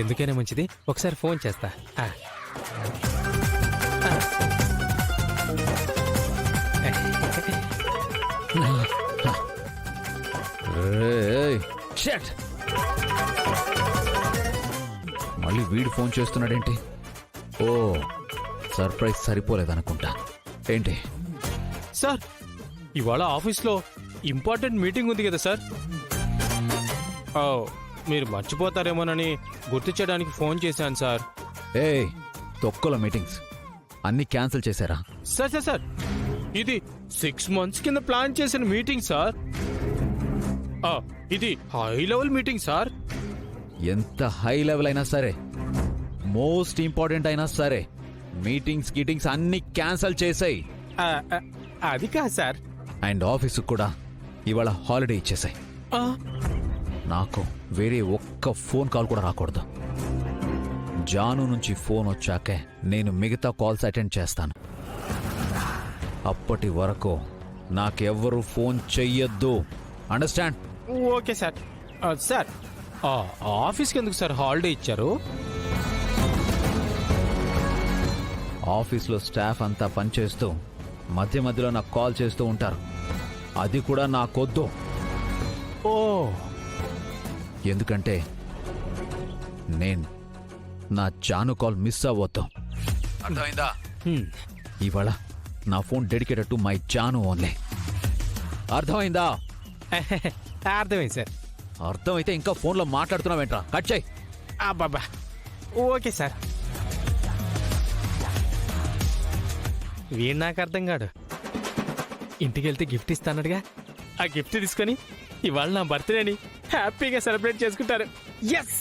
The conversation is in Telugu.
ఎందుకైనా మంచిది, ఒకసారి ఫోన్ చేస్తా. మళ్ళీ వీడు ఫోన్ చేస్తున్నాడేంటి? ఓ, సర్ప్రైజ్ సరిపోలేదనుకుంటా. ఏంటి సార్, ఇవాళ ఆఫీస్లో ఇంపార్టెంట్ మీటింగ్ ఉంది కదా సార్. మీరు మర్చిపోతారేమోనని గుర్తు చేయడానికి ఫోన్ చేశాను సార్. తొక్కల మీటింగ్స్ అన్ని క్యాన్సిల్ చేశారా? సార్ సార్ సార్, ఇది 6 months కింద ప్లాన్ చేసిన మీటింగ్ సార్. ఇది హై లెవెల్ మీటింగ్ సార్. ఎంత హై లెవెల్ అయినా సరే, మోస్ట్ ఇంపార్టెంట్ అయినా సరే, మీటింగ్స్ అన్ని క్యాన్సిల్ చేసాయి. అది కాదు సార్. అండ్ ఆఫీసు కూడా ఇవాళ హాలిడే ఇచ్చేసాయి. నాకు వేరే ఒక్క ఫోన్ కాల్ కూడా రాకూడదు. జాను నుంచి ఫోన్ వచ్చాకే నేను మిగతా కాల్స్ అటెండ్ చేస్తాను. అప్పటి వరకు నాకెవ్వరూ ఫోన్ చెయ్యొద్దు. అండర్స్టాండ్? Okay sir. సార్, ఆఫీస్కి ఎందుకు సార్ హాలిడే ఇచ్చారు? ఆఫీస్లో స్టాఫ్ అంతా పనిచేస్తూ మధ్య మధ్యలో నాకు కాల్ చేస్తూ ఉంటారు. అది కూడా నాకొద్దు. ఓ, ఎందుకంటే నేను నా జాను కాల్ మిస్ అవ్వద్దు. అర్థమైందా? ఇవాళ నా phone dedicated to my Janu only. అర్థమైందా? అర్థమైంది సార్. అర్థమైతే ఇంకా ఫోన్లో మాట్లాడుతున్నావేంట్రా? కట్ చేయి. అబ్బాబా, ఓకే సార్. వీడు నాకు అర్థం కాడు. ఇంటికి వెళ్తే గిఫ్ట్ ఇస్తానడుగా, ఆ గిఫ్ట్ తీసుకొని ఇవాళ నా బర్త్డేని హ్యాపీగా సెలబ్రేట్ చేసుకుంటారు. ఎస్.